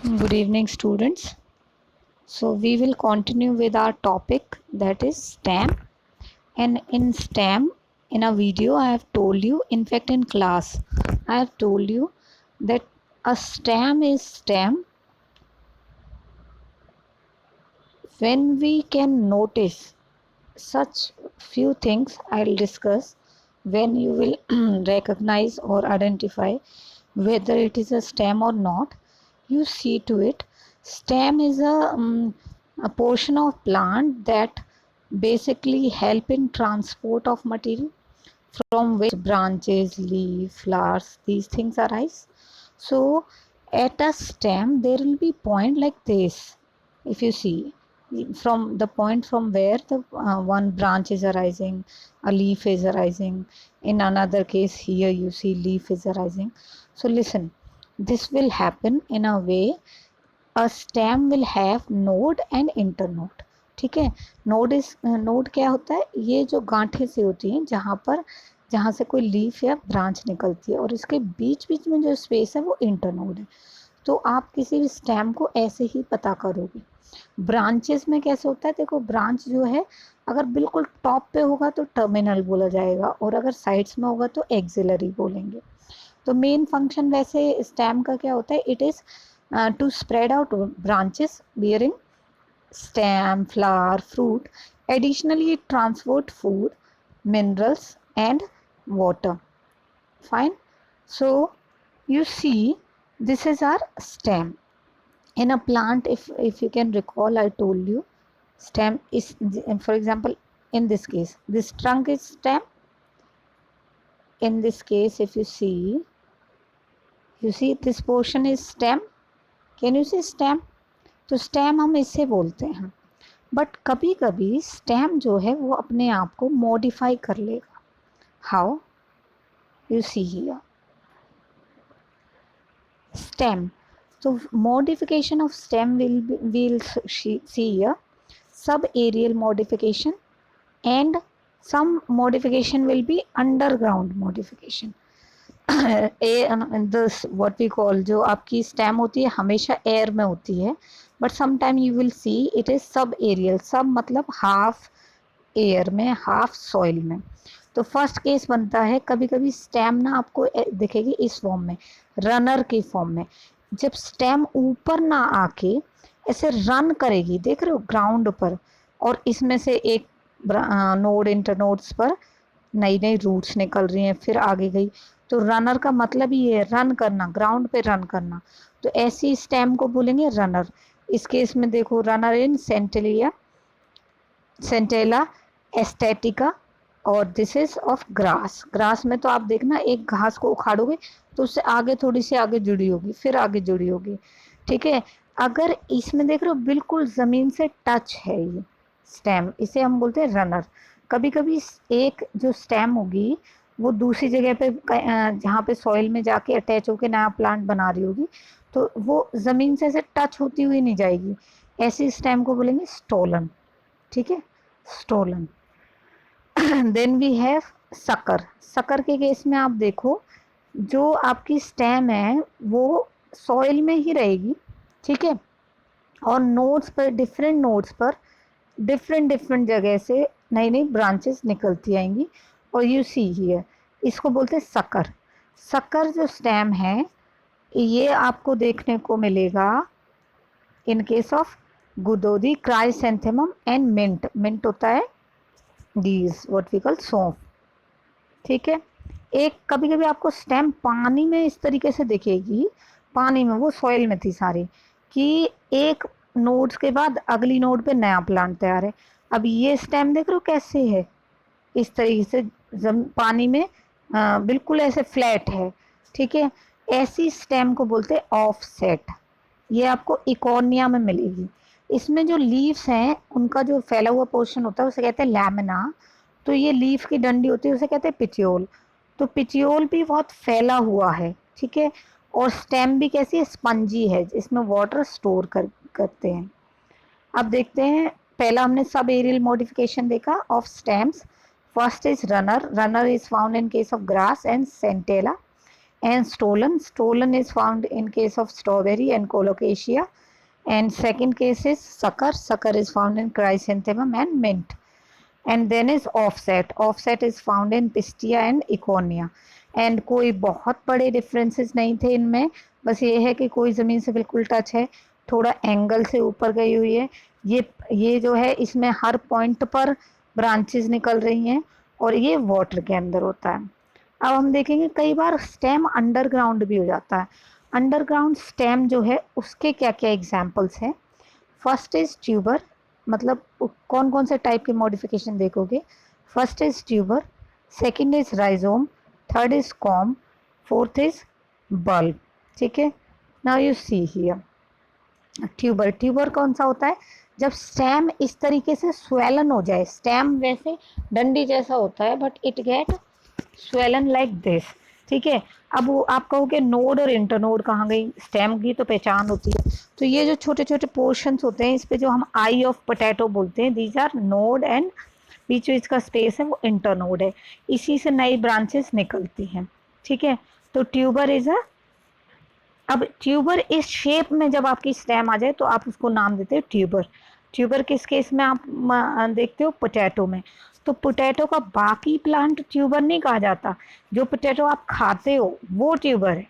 Good evening, students. So, we will continue with our topic, that is STEM. And in STEM, in a video, I have told you, in fact, in class, I have told you that a STEM is STEM when we can notice such few things. I'll discuss when you will recognize or identify whether it is a STEM or not. You see to it. STEM is a portion of plant that basically help in transport of material from which branches, leaf, flowers, these things arise. So at a stem there will be point like this. If you see, from the point from where the one branch is arising, a leaf is arising. In another case here you see leaf is arising. So listen, this will happen in a way. A stem will have node and internode. ठीक है, node क्या होता है? ये जो गांठे से होती हैं जहाँ से कोई लीफ या ब्रांच निकलती है, और इसके बीच बीच में जो स्पेस है वो इंटरनोड है. तो आप किसी भी स्टेम को ऐसे ही पता करोगे. ब्रांचेस में कैसे होता है? देखो, ब्रांच जो है अगर बिल्कुल टॉप पे होगा तो टर्मिनल बोला जाएगा, और अगर साइड्स में होगा तो एक्सिलरी बोलेंगे. तो मेन फंक्शन वैसे स्टेम का क्या होता है? It is to spread out branches bearing stem, flower, fruit. Additionally, it transport food, minerals, and water. Fine. So you see, this is our stem. In a plant, if you can recall, I told you, stem is, for example, in this case, this trunk is stem. In this case, if you see this portion is stem. Can you see stem? तो stem हम इसे बोलते हैं. But कभी कभी stem जो है वो अपने आप को मॉडिफाई कर लेगा. How? You see here stem. तो modification of stem will see here subaerial modification and some modification will be underground modification. this what we call, जो आपकी स्टेम होती है हमेशा एयर में होती है, but sometime you will see it is sub aerial. Sub मतलब half air में, हाफ सॉइल में. तो फर्स्ट केस बनता है, कभी कभी स्टेम ना आपको दिखेगी इस फॉर्म में, रनर के फॉर्म में. जब स्टेम ऊपर ना आके ऐसे रन करेगी, देख रहे हो, ग्राउंड पर, और इसमें से एक नोड इंटरनोड्स पर नई नई रूट्स निकल रही हैं, फिर आगे गई. तो रनर का मतलब ही है रन करना, ग्राउंड पे रन करना. तो ऐसी स्टेम को बोलेंगे रनर. इस केस में देखो, रनर इन सेंटेला एस्टेटिका, और this is of grass. Grass में तो आप देखना, एक घास को उखाड़ोगे तो उससे आगे थोड़ी सी आगे जुड़ी होगी, फिर आगे जुड़ी होगी. ठीक है. अगर इसमें देख रहे हो बिल्कुल जमीन से टच है ये स्टेम, इसे हम बोलते हैं रनर. कभी कभी एक जो स्टेम होगी वो दूसरी जगह पे जहाँ पे सॉइल में जाके अटैच होकर नया प्लांट बना रही होगी, तो वो जमीन से ऐसे टच होती हुई नहीं जाएगी. ऐसी स्टेम को बोलेंगे स्टोलन. ठीक है, stolon. Then we have sucker. Sucker के केस में आप देखो, जो आपकी स्टेम है वो सॉइल में ही रहेगी. ठीक है, और नोड्स पर, डिफरेंट नोड्स पर डिफरेंट जगह से नई नई ब्रांचेस निकलती आएंगी. और यू सी हियर, इसको बोलते हैं सकर. सकर जो स्टेम है ये आपको देखने को मिलेगा इन केस ऑफ गुदोदी, क्राइसेंथेमम एंड मिंट. मिंट होता है दीज व्हाट वी कॉल सौंफ. ठीक है. एक कभी कभी आपको स्टेम पानी में इस तरीके से दिखेगी, पानी में, वो सॉइल में थी सारी, कि एक नोड्स के बाद अगली नोड पे नया प्लांट तैयार है. अब ये स्टेम देख रहे हो कैसे है, इस तरीके से पानी में बिल्कुल ऐसे फ्लैट है. ठीक है. ऐसी स्टेम को बोलते हैं ऑफसेट. ये आपको इकोनिया में मिलेगी. इसमें जो लीव्स हैं उनका जो फैला हुआ पोर्शन होता है उसे कहते हैं लैमिना. तो ये लीफ की डंडी होती है, उसे कहते हैं पिटियोल. तो पिटियोल भी बहुत फैला हुआ है. ठीक है. और स्टेम भी कैसी है? स्पंजी है, इसमें वाटर स्टोर करते हैं. अब देखते हैं, पहला हमने सब एरियल मॉडिफिकेशन देखा of stems. First is runner. Runner is found in case of grass and Centella. And stolon is found in case of strawberry and colocasia. And second case is sucker is found in chrysanthemum and mint. And then is offset is found in pistia and econia. And कोई बहुत बड़े differences नहीं थे इनमें, बस ये है कि कोई ज़मीन से बिल्कुल टच है, थोड़ा एंगल से ऊपर गई हुई है, ये जो है इसमें हर पॉइंट पर ब्रांचेस निकल रही हैं और ये वाटर के अंदर होता है। अब हम देखेंगे कई बार स्टेम अंडरग्राउंड भी हो जाता है। अंडरग्राउंड स्टेम जो है उसके क्या क्या एग्जाम्पल्स हैं। फर्स्ट इज ट्यूबर, मतलब कौन कौन से टाइप के मॉडिफिकेशन देखोगे। First is tuber, second is rhizome, third is com, fourth is bulb. ठीक है, now you see here tuber कौन सा होता है, जब स्टेम इस तरीके से स्वेलन हो जाए, स्टेम वैसे डंडी जैसा होता है but it get swollen like this. ठीक है, अब वो आप कहोगे नोड और इंटरनोड कहाँ गई, स्टेम की तो पहचान होती है। तो ये जो छोटे छोटे पोर्शंस होते हैं इस पे जो हम आई ऑफ पोटैटो बोलते हैं, दीज आर नोड एंड बीच में इसका स्पेस है वो इंटरनोड है, इसी से नई ब्रांचेस निकलती हैं। ठीक है, तो ट्यूबर इज अ, अब ट्यूबर इस शेप में जब आपकी स्टेम आ जाए तो आप उसको नाम देते हो ट्यूबर। ट्यूबर किस केस में आप देखते हो, पोटैटो में। तो पोटैटो का बाकी प्लांट ट्यूबर नहीं कहा जाता, जो पोटैटो आप खाते हो वो ट्यूबर है।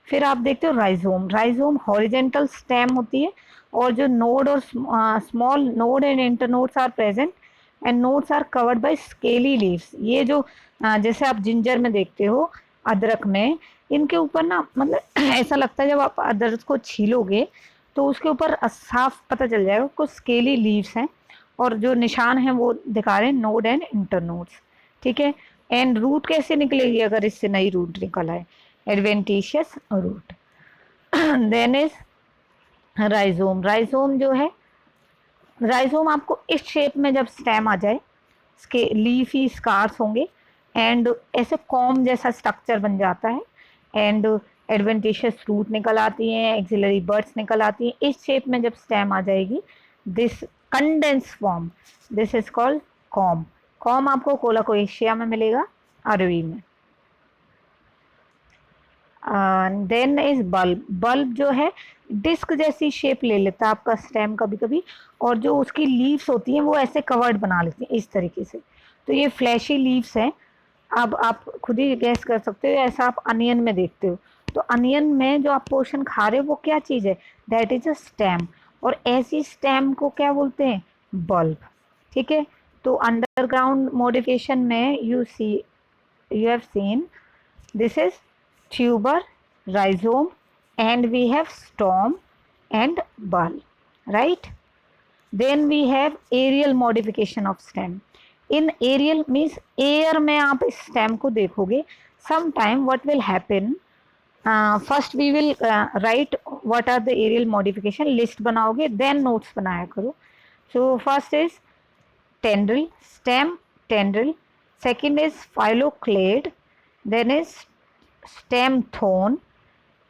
फिर आप देखते हो राइजोम, राइजोम हॉरिजेंटल स्टेम होती है और जो नोड और small node and internodes are present and nodes are covered by scaly leaves. ये जो जैसे आप जिंजर में देखते हो, अदरक में, इनके ऊपर ना मतलब ऐसा लगता है जब आप अदरक को छीलोगे तो उसके ऊपर साफ पता चल जाएगा कुछ स्केली लीव्स हैं और जो निशान है वो दिखा रहे हैं नोड एंड इंटरनोड्स। ठीक है, एंड रूट कैसे निकलेगी अगर इससे नई रूट निकल आए, adventitious root. Then is rhizome, rhizome जो है, राइजोम आपको इस शेप में जब स्टेम आ जाए, इसके लीफी स्कार्स होंगे एंड ऐसे कॉम जैसा स्ट्रक्चर बन जाता है एंड एडवेंटिशियस रूट निकल आती हैं, एक्सिलरी बर्ड्स निकल आती हैं, इस शेप में जब स्टेम आ जाएगी, this condense form, this is called com. Com आपको कोलाकोएशिया में मिलेगा, अरवी में। देन इज बल्ब, बल्ब जो है डिस्क जैसी शेप ले लेता है आपका स्टेम कभी कभी, और जो उसकी लीव्स होती हैं वो ऐसे कवर्ड बना लेती हैं इस तरीके से, तो ये फ्लैशी लीव्स हैं। अब आप खुद ही गैस कर सकते हो, ऐसा आप अनियन में देखते हो, तो अनियन में जो आप पोर्शन खा रहे हो वो क्या चीज़ है, दैट इज अ स्टेम, और ऐसी स्टेम को क्या बोलते हैं, बल्ब। ठीक है, तो अंडरग्राउंड मॉडिफिकेशन में you have seen this is tuber, rhizome, and we have stem and bulb, right? Then we have aerial modification of stem. In aerial means air में आप इस stem को देखोगे, sometime what will happen, first we will write what are the aerial modification, list बनाओगे, then notes बनाया करो। So first is tendril, stem, tendril. Second is phylloclade, then is stem thorn,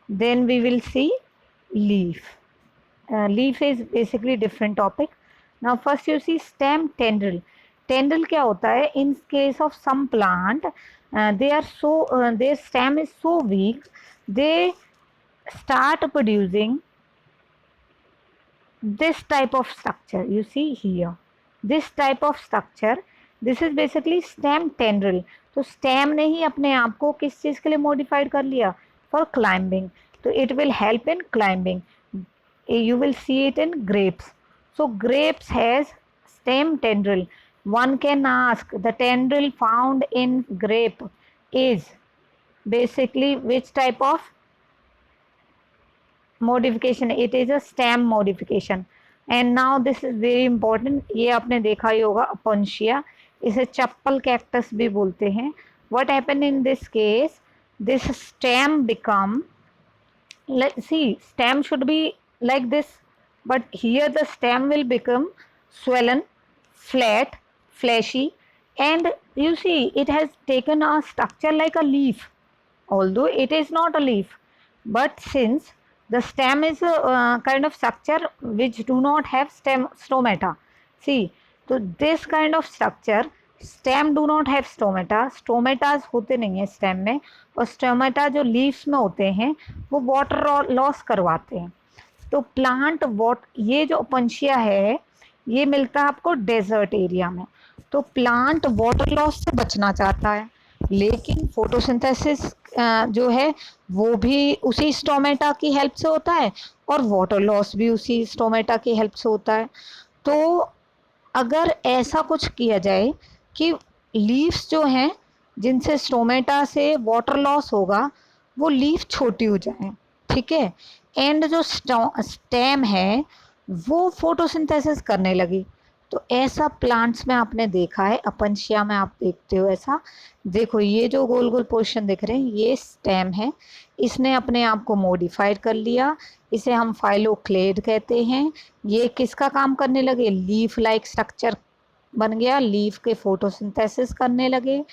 then we will see leaf. Leaf is basically different topic. Now first you see stem, tendril. Tendril क्या होता है, in case of some plant they are so their stem is so weak, they start producing this type of structure, you see here, this type of structure, this is basically stem tendril। तो stem ने ही अपने आप को किस चीज़ के लिए modified कर लिया, फॉर क्लाइंबिंग, तो it will help in climbing. you will see it in grapes, so grapes has stem tendril। one can ask the tendril found in grape is basically which type of modification, it is a stem modification। and now this is very important, ये आपने देखा ही होगा अपोन्शिया, इसे चप्पल cactus भी बोलते हैं। what happened in this case, this stem become, let's see, stem should be like this, but here the stem will become swollen, flat, fleshy, and you see it has taken a structure like a leaf, although it is not a leaf, but since the stem is a kind of structure which do not have stem stomata, see, so this kind of structure stem do not have stomata, stomatas होते नहीं है stem में, और stomata जो leaves में होते हैं वो वाटर लॉस करवाते हैं। तो प्लांट ये जो पंछिया है ये मिलता है आपको डेजर्ट एरिया में। तो प्लांट वाटर लॉस से बचना चाहता है, लेकिन फोटोसिंथेसिस जो है वो भी उसी स्टोमेटा की हेल्प से होता है और वाटर लॉस भी उसी स्टोमेटा की हेल्प से होता है। तो अगर ऐसा कुछ किया जाए कि लीव्स जो हैं जिनसे स्टोमेटा से वाटर लॉस होगा वो लीफ छोटी हो जाए, ठीक है, एंड जो स्टेम है वो फोटोसिंथेसिस करने लगी। तो ऐसा प्लांट्स में आपने देखा है, अपनशिया में आप देखते हो ऐसा। देखो ये जो गोल गोल पोर्शन दिख रहे हैं ये स्टेम है, इसने अपने आप को मॉडिफाइड कर लिया, इसे हम फाइलोक्लेड कहते हैं। ये किसका काम करने लगे, लीफ लाइक स्ट्रक्चर बन गया, लीफ के फोटोसिंथेसिस करने लगे।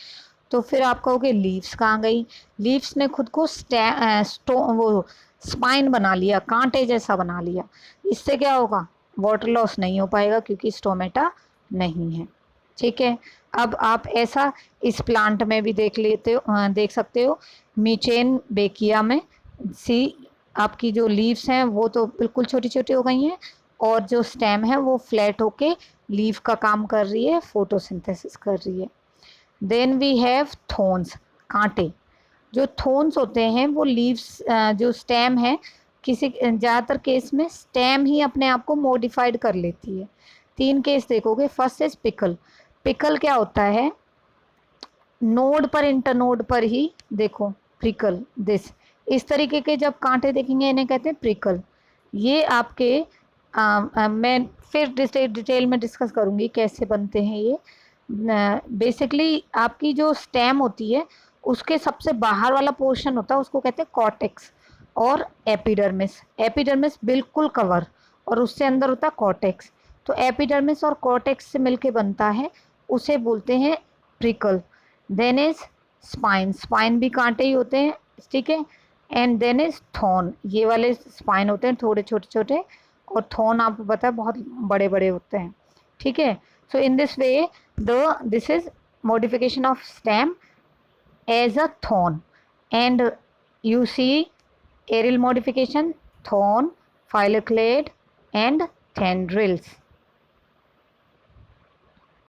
तो फिर आप कहोगे लीव्स कहाँ गई, लीव्स ने खुद को वो स्पाइन बना लिया, कांटे जैसा बना लिया। इससे क्या होगा, वाटर लॉस नहीं हो पाएगा क्योंकि स्टोमेटा नहीं है, ठीक है। अब आप ऐसा इस प्लांट में भी देख लेते हो, देख सकते हो मीचेन बेकिया में। सी आपकी जो लीव्स हैं वो तो बिल्कुल छोटी छोटी हो गई हैं, और जो स्टेम है वो फ्लैट होके लीफ का काम कर रही है, फोटोसिंथेसिस कर रही है। देन वी हैव थोन्स, कांटे। जो थोन्स होते हैं वो लीव्स, जो स्टेम है, किसी ज़्यादातर केस में स्टेम ही अपने आप को मॉडिफाइड कर लेती है। 3 केस देखोगे। First is pickle. पिकल क्या होता है, नोड पर इंटरनोड पर ही देखो प्रिकल दिस, इस तरीके के जब कांटे देखेंगे इन्हें कहते हैं प्रिकल। ये आपके मैं फिर डिटेल में डिस्कस करूंगी कैसे बनते हैं ये। बेसिकली आपकी जो स्टेम होती है उसके सबसे बाहर वाला पोर्शन होता है उसको कहते हैं कॉर्टेक्स और एपिडर्मिस। एपिडर्मिस बिल्कुल कवर और उससे अंदर होता है कॉर्टेक्स। तो एपिडर्मिस और कॉर्टेक्स से मिलके बनता है, उसे बोलते हैं prickle. Then is spine, spine भी कांटे ही होते हैं, ठीक है। एंड देन इज थॉर्न, ये वाले स्पाइन होते हैं थोड़े छोटे छोटे, और थॉर्न आपको पता है बहुत बड़े बड़े होते हैं, ठीक है। So in this way this is modification of stem as a thorn, and you see aerial modification, thorn, phylloclade and tendrils.